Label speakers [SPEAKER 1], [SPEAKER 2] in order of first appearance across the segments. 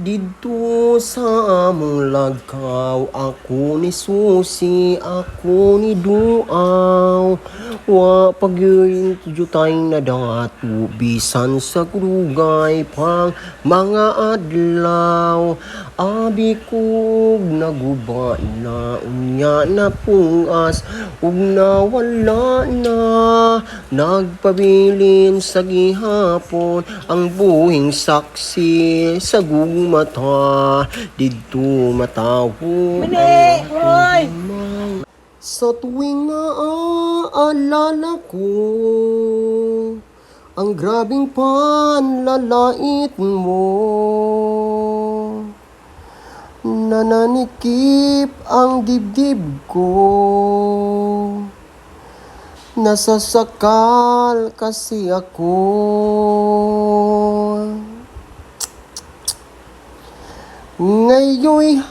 [SPEAKER 1] Dito sa among lagaw, ako ni susi, ako ni duaw. Wa pagyuring tayong nadatu, bisan sa krugay pang mga adlaw. Abi kog naguba na, unya na pungas, ug nawala na. Nagpabilin sa gihapon, ang buhing saksi sa gugmata, didto matawo
[SPEAKER 2] Mani! Hoy!
[SPEAKER 1] sa tuwing naaalala ko ang grabing panlalait mo. Nananikip ang dibdib ko, nasasakal kasi ako. Ngayon'y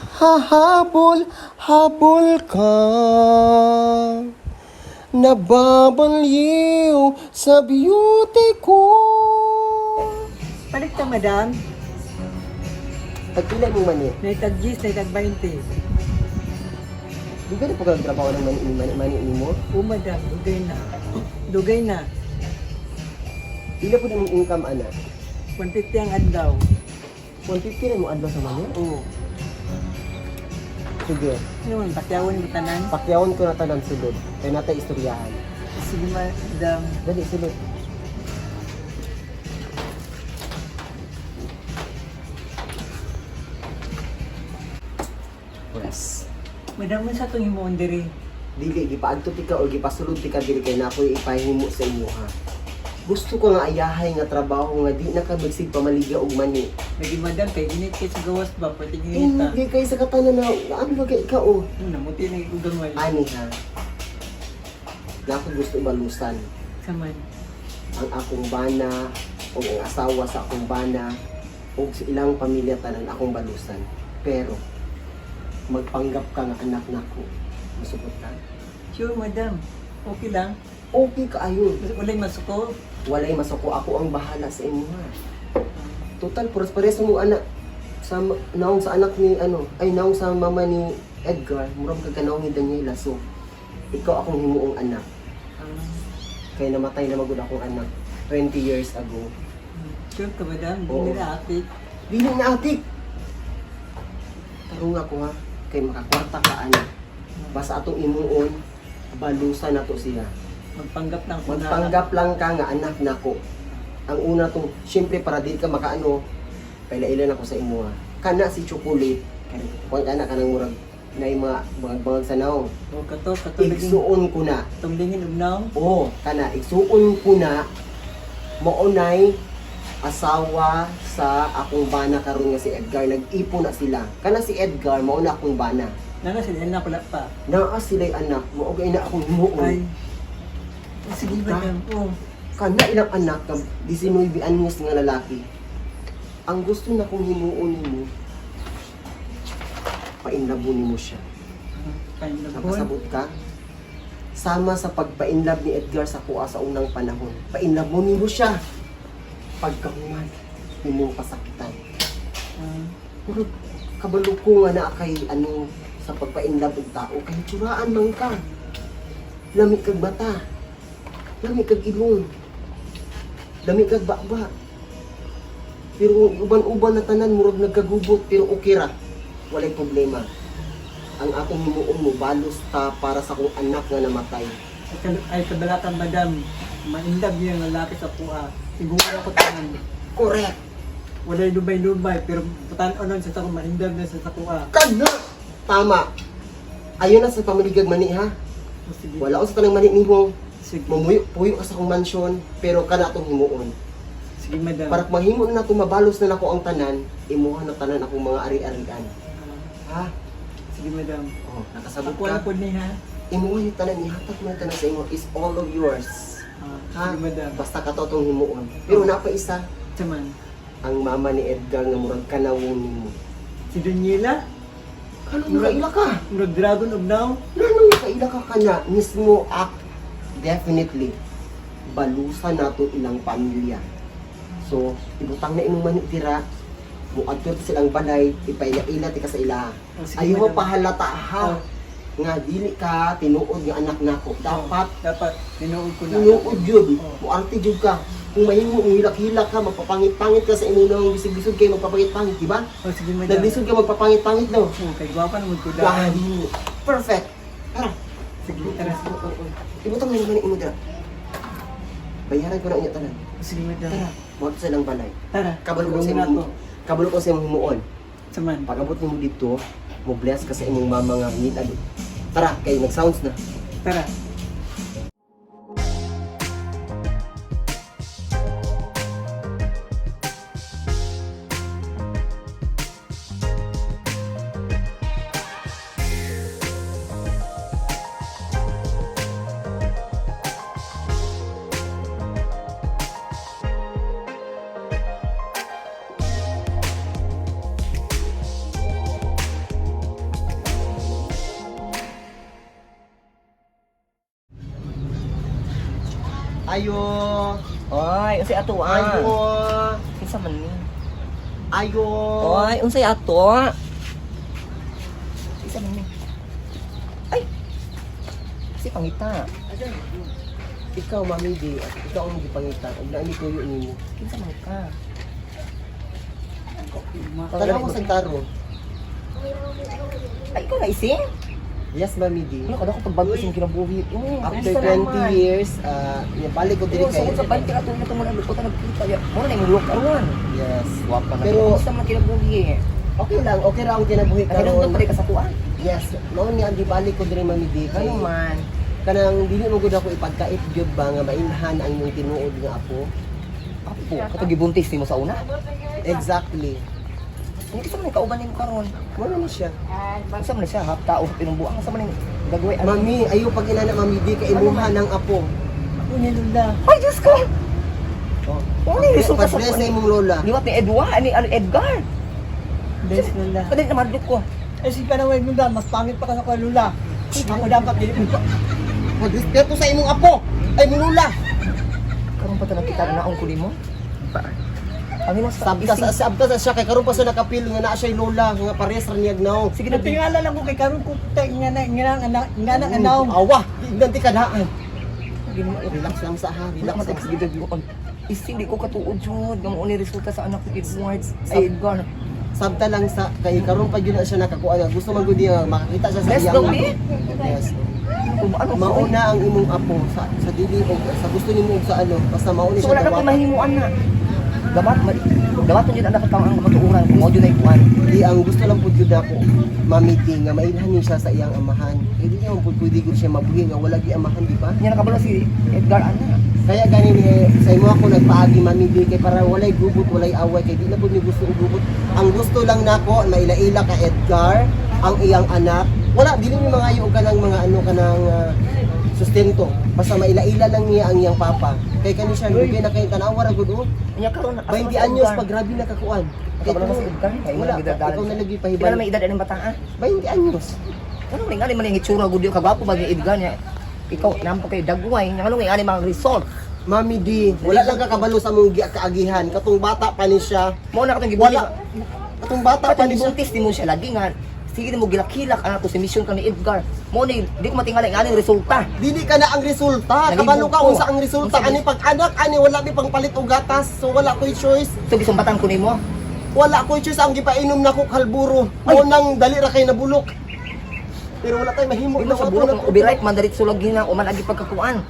[SPEAKER 1] habol ka, nababaliw sa beauty ko.
[SPEAKER 2] Palit ka, madam.
[SPEAKER 1] Pagpila mo mani,
[SPEAKER 2] Naitag 10, naitag 20.
[SPEAKER 1] di ka na po trabaho ng mani mo?
[SPEAKER 2] O, madam, dugay na. Dugay na.
[SPEAKER 1] Pila po ng income, anak?
[SPEAKER 2] 150 ang adlaw.
[SPEAKER 1] 150 na mo adlaw sa mani?
[SPEAKER 2] Oo.
[SPEAKER 1] Sige,
[SPEAKER 2] Ano man, pakyawan mo tanan.
[SPEAKER 1] pakyawon ko na tanan sulod. Kaya natin istoryahan.
[SPEAKER 2] Sige, madam.
[SPEAKER 1] Dali, sulod. Yes.
[SPEAKER 2] Madam, mo sa itong himoon diri.
[SPEAKER 1] Dili, gipaadto ti ka o gipasulod ti ka dili kay na ako'y ipahimo sa imo ha. Gusto ko nga ayahay nga trabaho nga di nakabagsig pamaligya og mani.
[SPEAKER 2] Lagi, madam, kay ginit kay sa gawas ba? Pwede ginit ta.
[SPEAKER 1] Hindi kay sa katanan na ano ba kay ikaw o?
[SPEAKER 2] Namuti na ikugamay.
[SPEAKER 1] Ani ha. Na ako gusto balusan
[SPEAKER 2] Saman.
[SPEAKER 1] ang akong bana o ang asawa sa akong bana o sa ilang pamilya tanan akong balusan. Pero magpanggap ka nga anak nako. Masupot ka.
[SPEAKER 2] Sure, madam. Okay lang.
[SPEAKER 1] Okay kaayo.
[SPEAKER 2] Walay masuko.
[SPEAKER 1] Walay masuko, ako ang bahala sa imo ha. Total pares mo anak sa naong sa anak ni naong sa mama ni Edgar, murag ka kanaong ni Daniela. So ikaw akong himuong anak. Kaya namatay na magud akong anak 20 years ago.
[SPEAKER 2] Sure ka, madam.
[SPEAKER 1] Oo.
[SPEAKER 2] Hindi na ate.
[SPEAKER 1] Dili na atik. Tarong ako ha, kay makakwarta ka anak. Basta atong imuon, balusan na to siya.
[SPEAKER 2] Magpanggap ng
[SPEAKER 1] Magpanggap lang ka nga anak nako. Ang una tong, syempre para di ka makaano, pailailan ako sa imo ha. Kana si chocolate, kung kana ka ng murag na yung mga bangag sa naong.
[SPEAKER 2] O, kato
[SPEAKER 1] Igsuon ko na.
[SPEAKER 2] Tumlingin ugnaw.
[SPEAKER 1] Oo, kana, igsuon ko na maunay asawa sa akong bana karon nga si Edgar. Nag-ipo na sila. Kana si Edgar, mauna akong bana.
[SPEAKER 2] Nana sila na pala pa.
[SPEAKER 1] Naa sila'y anak, maugay na akong himuon.
[SPEAKER 2] Ay. Sige, madam. Oh.
[SPEAKER 1] Kana ilang anak, 19 anyos nga lalaki. Ang gusto na kong himuon mo, painlabunin mo siya. Nakasabot ka? Sama sa pagpainlab ni Edgar sa kuha sa unang panahon. Painlabunin mo siya. Pagkahuman, hindi mo pasakitan. Pero kabalo ko nga na kay sa pagpainlab ng tao, kay tsuraan man ka. Lamig kag mata. Lamig kag ilong. Lamig kag bakba. Pero uban-uban na tanan, murag nagkagubot, pero okay ra. Walay problema. Ang akong himuon mo, balos ta para sa kong anak nga namatay.
[SPEAKER 2] Ay, kabalatan, madam. Maindab niya ang lalaki sa kuha. Siguro ako tanan.
[SPEAKER 1] Correct!
[SPEAKER 2] Walay lubay-lubay, pero patan-anon sa takong maindab na sa kuha.
[SPEAKER 1] Kana! Tama! Ayun na sa pamaligag mani ha.
[SPEAKER 2] Sige.
[SPEAKER 1] Wala ko sa tanang mani nimo.
[SPEAKER 2] Sige.
[SPEAKER 1] Mamuyo ka sa akong mansyon, pero kana atong himuon.
[SPEAKER 2] Sige, madam.
[SPEAKER 1] Para mahimo na nato mabalos na nako ang tanan, imuha na tanan akong mga ari-arian. Ha?
[SPEAKER 2] Sige, madam.
[SPEAKER 1] Oh, nakasabot
[SPEAKER 2] Ako ang
[SPEAKER 1] ka.
[SPEAKER 2] po ni, ha?
[SPEAKER 1] Imuha yung tanan, ihatak mo yung tanan sa imo. Is all of yours. Ha?
[SPEAKER 2] Sige, madam.
[SPEAKER 1] Basta ka to atong himuon. Pero napa isa,
[SPEAKER 2] Saman.
[SPEAKER 1] ang mama ni Edgar nga murag kanawon nimo.
[SPEAKER 2] Si Daniela?
[SPEAKER 1] Ano nakaila ka?
[SPEAKER 2] Murag dragon ugnaw?
[SPEAKER 1] Ano nakaila ka kana? Mismo act. Definitely. Balusan nato ilang pamilya. So, ibutang na imong manitira. Muadto silang balay, ipaila-ila ti ka sa ilaha.
[SPEAKER 2] Oh, sige,
[SPEAKER 1] Ayaw
[SPEAKER 2] madam.
[SPEAKER 1] pahalata ha.
[SPEAKER 2] Oh.
[SPEAKER 1] Nga dili ka tinuod nga anak nako. Dapat
[SPEAKER 2] Dapat, tinuod ko na.
[SPEAKER 1] tinuod jud.
[SPEAKER 2] Oh.
[SPEAKER 1] Muarte jud ka. Kung mahimo hilak-hilak ka, magpapangit-pangit ka sa imong nang bisig-bisig kay magpapangit-pangit, di ba?
[SPEAKER 2] Oh, sige, madam.
[SPEAKER 1] Naglisod ka magpapangit-pangit no.
[SPEAKER 2] Oh, kay gwapa naman ko
[SPEAKER 1] Gani. Perfect. Tara.
[SPEAKER 2] Sige, tara.
[SPEAKER 1] Ibutang na naman imo dira. Bayaran ko na inyo tanan.
[SPEAKER 2] Sige, madam.
[SPEAKER 1] Tara. Mo sa lang balay.
[SPEAKER 2] Tara.
[SPEAKER 1] Kabalo ko sa
[SPEAKER 2] Tulungan
[SPEAKER 1] imong
[SPEAKER 2] nato.
[SPEAKER 1] kabalo ko sa imong himuon.
[SPEAKER 2] Saman.
[SPEAKER 1] Pag-abot nimo dito, mo bless ka sa imong mama nga hinid. Tara, kay nag-sounds na.
[SPEAKER 2] Tara.
[SPEAKER 1] Ayo.
[SPEAKER 3] Oy, unsay ato
[SPEAKER 1] Ayo.
[SPEAKER 3] Kinsa man ni?
[SPEAKER 1] Ayo.
[SPEAKER 3] Oy, unsay ato? Kinsa man ni? Ay. Si pangita.
[SPEAKER 1] Ikaw, Mami D, at ikaw ang gipangitan. Ang naani tuyo nimo.
[SPEAKER 3] Kinsa man ka?
[SPEAKER 1] Tanaw ko sa taro.
[SPEAKER 3] Ay, ikaw na ising?
[SPEAKER 1] Yes, Mami D.
[SPEAKER 3] Ano kada ko pagbago sing kinabuhi?
[SPEAKER 1] After 20 years, balik ko diri
[SPEAKER 3] Pero
[SPEAKER 1] kay.
[SPEAKER 3] sa balik ka to na tungod ang lupa nagkita ya. Mo na imong lupa aron.
[SPEAKER 1] Yes.
[SPEAKER 3] Wapa na.
[SPEAKER 1] Pero
[SPEAKER 3] Pero sa man kinabuhi.
[SPEAKER 1] okay lang ang kinabuhi
[SPEAKER 3] Ay, nandun
[SPEAKER 1] karon.
[SPEAKER 3] pa rin ka sa kuan.
[SPEAKER 1] Yes, mao ni ang gibalik ko diri Mami D kay.
[SPEAKER 3] Ano man?
[SPEAKER 1] Kanang dili mo gud ako ipagkait gyud ba nga mailhan ang iyong tinuod nga apo.
[SPEAKER 3] Apo, kato gibuntis nimo sa una.
[SPEAKER 1] Exactly.
[SPEAKER 3] Hindi sa man kauban nimo karon.
[SPEAKER 1] Mo na siya.
[SPEAKER 3] Sa man siya hapta o pinungbuang sa man gagaway.
[SPEAKER 1] Mami, ayo pag inana Mami D kay imuha ng apo.
[SPEAKER 2] Ako ni Lula.
[SPEAKER 3] Ay, Diyos ko!
[SPEAKER 1] Oh.
[SPEAKER 3] Ano yung resulta sa
[SPEAKER 1] Pag-bless na imong lola.
[SPEAKER 3] Liwat ni Edward, ni Edgar.
[SPEAKER 2] Bless Lula.
[SPEAKER 3] Kadali na madlok ko.
[SPEAKER 2] Eh, sige ka na, Lula. Mas pangit pa ka na kay Lula. Ako dapat, dili ko.
[SPEAKER 1] Magrespeto sa imong apo. Ay imong lola.
[SPEAKER 3] Karon pa ta nakita na naong kuli mo. Ang imo
[SPEAKER 1] Sabta sa siya kay karon pa sa nakapil nga naa siya lola nga pares ra niyag naw.
[SPEAKER 3] Sige na
[SPEAKER 2] Natingala lang ko kay karon ko nga na anaw.
[SPEAKER 1] Awa, ganti ka daan. Relax lang sa ha,
[SPEAKER 3] Wala
[SPEAKER 1] relax.
[SPEAKER 3] man
[SPEAKER 1] lang.
[SPEAKER 3] sige dagyo kon. Ising di ko katuod jud nga mo ni resulta sa anak ko Edward. Ay Edgar.
[SPEAKER 1] Sabta lang sa kay karon pa gyud na siya nakakuha nga gusto man gud niya makakita siya sa
[SPEAKER 3] Let's
[SPEAKER 1] iyang
[SPEAKER 3] go,
[SPEAKER 1] apo.
[SPEAKER 3] eh.
[SPEAKER 1] Yes.
[SPEAKER 3] Ano
[SPEAKER 1] Mauna ang imong apo sa dili og sa gusto nimo og sa ano basta mauna
[SPEAKER 3] So wala
[SPEAKER 1] siya
[SPEAKER 3] na ko
[SPEAKER 1] dapat.
[SPEAKER 3] mahimuan na. Dapat jud anak ka ang matuuran kung mo jud ay kuan.
[SPEAKER 1] Di ang gusto lang pud gyud ako mamiti nga mailhan niya siya sa iyang amahan. Hindi niya man pud pwede gud siya mabuhi nga wala gi amahan di ba?
[SPEAKER 3] Nya nakabalo si Edgar ana.
[SPEAKER 1] Kaya gani ni sa imo ako nagpaagi mamidi kay para walay gubot, walay away kay di na pud ni gusto og gubot. Ang gusto lang nako maila-ila ka Edgar, ang iyang anak. Wala dili ni mga og kanang mga ano kanang sustento. Basta maila-ila lang niya ang iyang papa. Kay kani siya bigay na kay tanawa ra gud.
[SPEAKER 3] Nya karon
[SPEAKER 1] 20 anyos pag grabe na kakuan. Kay
[SPEAKER 3] Nakabalo si Edgar kay
[SPEAKER 1] wala,
[SPEAKER 3] wala gidadalan.
[SPEAKER 1] ikaw na lagi
[SPEAKER 3] Kailan
[SPEAKER 1] pahibal.
[SPEAKER 3] may edad ang bata ah?
[SPEAKER 1] 20 anyos.
[SPEAKER 3] Ano may ngali man yung itsura gud yung kagwapo ba ni Edgar niya? Ikaw nampo kay dagway, nya ano may ani mga result.
[SPEAKER 1] Mami D, wala lang kakabalo sa mong kaagihan. Katong bata pa ni siya.
[SPEAKER 3] Mo na katong gibuli.
[SPEAKER 1] Wala. Katong bata pa
[SPEAKER 3] Katong
[SPEAKER 1] ni siya.
[SPEAKER 3] gibuntis di mo siya lagi nga. Sige mo gilak-hilak ana to si mission ka ni Edgar. Mo ni di ko matingala ang aning resulta.
[SPEAKER 1] Dili ka na ang resulta.
[SPEAKER 3] Nalibog
[SPEAKER 1] Kabalo ka
[SPEAKER 3] ko.
[SPEAKER 1] unsa ang resulta.
[SPEAKER 3] Unsa
[SPEAKER 1] Ani pag anak ani wala mi pang palit og gatas. So wala ko'y choice.
[SPEAKER 3] So gisumbatan ko nimo.
[SPEAKER 1] Wala ko'y choice ang gipainom nako kalburo.
[SPEAKER 3] Ay.
[SPEAKER 1] Mo nang dali ra kay nabulok. Pero wala tay mahimo
[SPEAKER 3] Di mo sa bulok ng ubirite man diretso lagi na o man agi pagkakuan.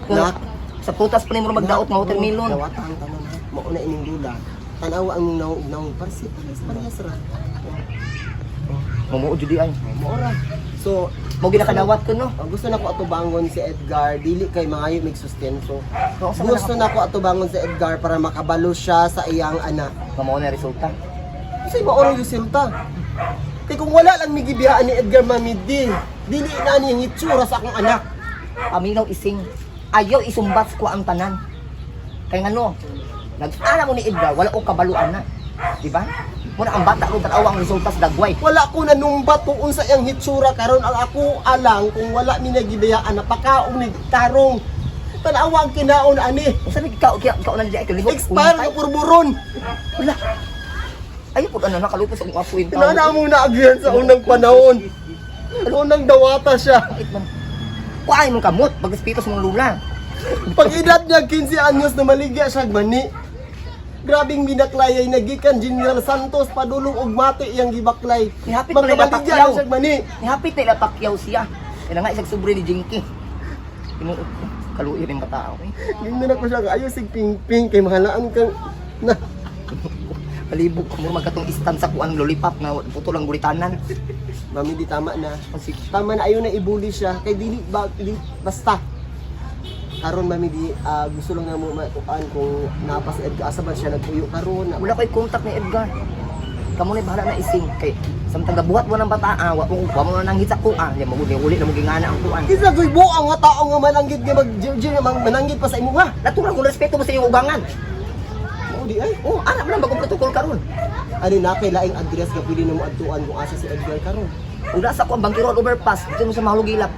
[SPEAKER 3] Kung
[SPEAKER 1] Nak.
[SPEAKER 3] sa prutas pa nimo magdaot nga watermelon.
[SPEAKER 1] Dawata ang tanan. Mao na ining dula. Tanawa ang naong parsi parehas ra.
[SPEAKER 3] Mamuo jud di ay.
[SPEAKER 1] Mao ra. So
[SPEAKER 3] Mo ginakadawat ko no.
[SPEAKER 1] ang gusto nako atubangon si Edgar dili kay mangayo mig sustento.
[SPEAKER 3] Kung sa
[SPEAKER 1] Gusto nako atubangon si Edgar para makabalo siya sa iyang anak.
[SPEAKER 3] mamuo na resulta.
[SPEAKER 1] Kasi maoro yung resulta. Kaya kung wala lang may gibiyaan ni Edgar Mamidi, dili na niya ang itsura sa akong anak.
[SPEAKER 3] Aminaw ising ayaw isumbat ko ang tanan. Kay ngano? Nag-ara mo ni Edgar wala ko kabaluan na. Di ba? Muna ang bata ko tanaw ang resulta sa dagway.
[SPEAKER 1] Wala ko nanumbat kung unsa iyang hitsura karon ang ako alang kung wala mi nagibiyaan na pakaong ni tarong. Tanawa ang kinaon ani.
[SPEAKER 3] Unsa ni ikaw na di ay kalibot.
[SPEAKER 1] Expire ka purburon.
[SPEAKER 3] Wala. Ayaw po na nakalupos ang wapo yung tao.
[SPEAKER 1] Inana mo na agyan sa unang panahon. Unang dawata siya.
[SPEAKER 3] Kahit man. Kuhain mong kamot, pag-espitos mong lula.
[SPEAKER 1] Pag edad niya 15 anyos na maligya siya mani. Grabing binaklay ay nagikan General Santos padulong og mati iyang gibaklay.
[SPEAKER 3] Nihapit mo nila
[SPEAKER 1] Magkamaligya
[SPEAKER 3] Pacquiao.
[SPEAKER 1] siya mani.
[SPEAKER 3] Nihapit nila Pacquiao siya. Kaya nga isang sobre ni Jinky. Pinuot ko. Kaluin yung katao eh.
[SPEAKER 1] Ganda na ko siya ayos sig ping kay mahalaan kang na.
[SPEAKER 3] Palibog ko mo magkatong istan sa kuang lollipop na puto lang gulitanan.
[SPEAKER 1] Mami di tama na.
[SPEAKER 3] Kasi
[SPEAKER 1] Tama na ayaw na ibuli siya kay basta. Karon mami di gusto lang na mo matukan kung napas Edgar asa ba siya nagpuyo karon.
[SPEAKER 3] wala ko'y contact ni Edgar. Kamu na bahala na ising. Kay samtang gabuhat mo ng bata, wa mo na nang hitsa ko. Yan uli na mo gingana ang kuan.
[SPEAKER 1] Kisa koy buang nga tao nga mananggit nga mananggit pa sa imo ha.
[SPEAKER 3] Natural kung respeto mo sa iyong ugangan.
[SPEAKER 1] Mao di ay.
[SPEAKER 3] Oh, anak mo lang bagong protocol karon.
[SPEAKER 1] Ano na kay laing address nga pwede na mo adtuan kung asa si Edgar karon.
[SPEAKER 3] Ula sa ko ang Bangkirol overpass, dito mo sa Mahulugilap.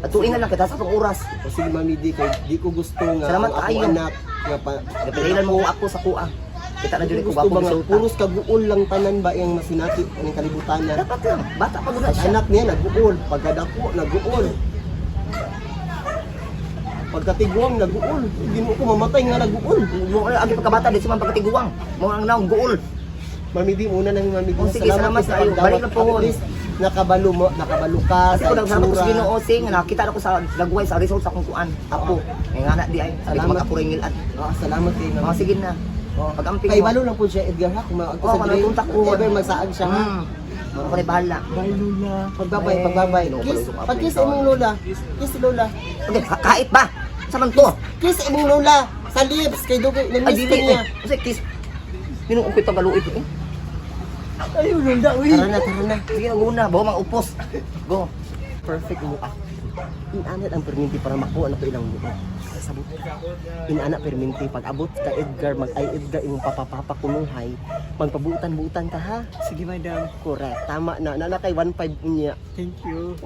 [SPEAKER 3] At tuingan lang kita sa itong oras.
[SPEAKER 1] O sige mami di ko gusto nga
[SPEAKER 3] Salamat
[SPEAKER 1] ang ako
[SPEAKER 3] kaayo.
[SPEAKER 1] anak nga pa
[SPEAKER 3] Napililan mo ako sa kuha. Kita na dyan ko
[SPEAKER 1] gusto
[SPEAKER 3] bago
[SPEAKER 1] ba nga
[SPEAKER 3] resulta.
[SPEAKER 1] puros kaguol lang tanan ba yung masinati ng kalibutanan.
[SPEAKER 3] Dapat lang, bata pa guna
[SPEAKER 1] Pag
[SPEAKER 3] siya.
[SPEAKER 1] anak niya naguol, pagkadako naguol. Pagkatiguang naguol, ginoo ko mamatay nga naguol.
[SPEAKER 3] Mo agi pagkabata di si man pagkatiguang. Mo ang naong guol.
[SPEAKER 1] Mami di muna nang mami di.
[SPEAKER 3] Oh, sige, salamat
[SPEAKER 1] sa
[SPEAKER 3] kayo.
[SPEAKER 1] pagdawat.
[SPEAKER 3] Balik na po.
[SPEAKER 1] At least, nakabalo ka
[SPEAKER 3] Kasi ko
[SPEAKER 1] sa
[SPEAKER 3] nagsarap ko sa
[SPEAKER 1] itsura.
[SPEAKER 3] Ginoo sing nakita na ko sa lagway sa result sa kung kuan. Apo. Ngay nga na di ay. Sabi ko
[SPEAKER 1] Salamat.
[SPEAKER 3] mag-apuray ngilad.
[SPEAKER 1] Salamat kay
[SPEAKER 3] Oh,
[SPEAKER 1] mami.
[SPEAKER 3] sige na. Oh, pag-amping
[SPEAKER 1] Kay
[SPEAKER 3] mo.
[SPEAKER 1] balo lang po siya Edgar ha, kung ako
[SPEAKER 3] Oh,
[SPEAKER 1] sa
[SPEAKER 3] kung
[SPEAKER 1] grade,
[SPEAKER 3] nagpunta ko.
[SPEAKER 1] ever magsaag siya ha.
[SPEAKER 3] Mo ko ni bahala.
[SPEAKER 2] Bye, Lula.
[SPEAKER 1] Pagbabay,
[SPEAKER 3] Eh,
[SPEAKER 1] pagbabay.
[SPEAKER 3] no,
[SPEAKER 1] Kiss,
[SPEAKER 3] palusong
[SPEAKER 1] pag-kiss
[SPEAKER 3] Africa.
[SPEAKER 1] imong lola. Kiss si lola.
[SPEAKER 3] Okay, kahit ba? Saman to?
[SPEAKER 1] Kiss imong lola sa lips kay Dugoy
[SPEAKER 3] Ay,
[SPEAKER 1] namiss
[SPEAKER 3] dili
[SPEAKER 1] ka niya.
[SPEAKER 3] eh. Kasi kiss. Minuong ko'y pagaluit eh.
[SPEAKER 2] Ayaw, Lula, uy.
[SPEAKER 1] Tara na.
[SPEAKER 3] Sige, una. Bawa mang upos. Go.
[SPEAKER 1] Perfect mo ah. Inanat ang perminti para makuha na to ilang buo. Sabot. Inana perminti pag abot ka Edgar Edgar imong papapakunuhay, magpabutan-butan ka ha.
[SPEAKER 2] Sige, madam.
[SPEAKER 1] Correct. Tama na. Nana kay 1.5 niya.
[SPEAKER 2] Thank you.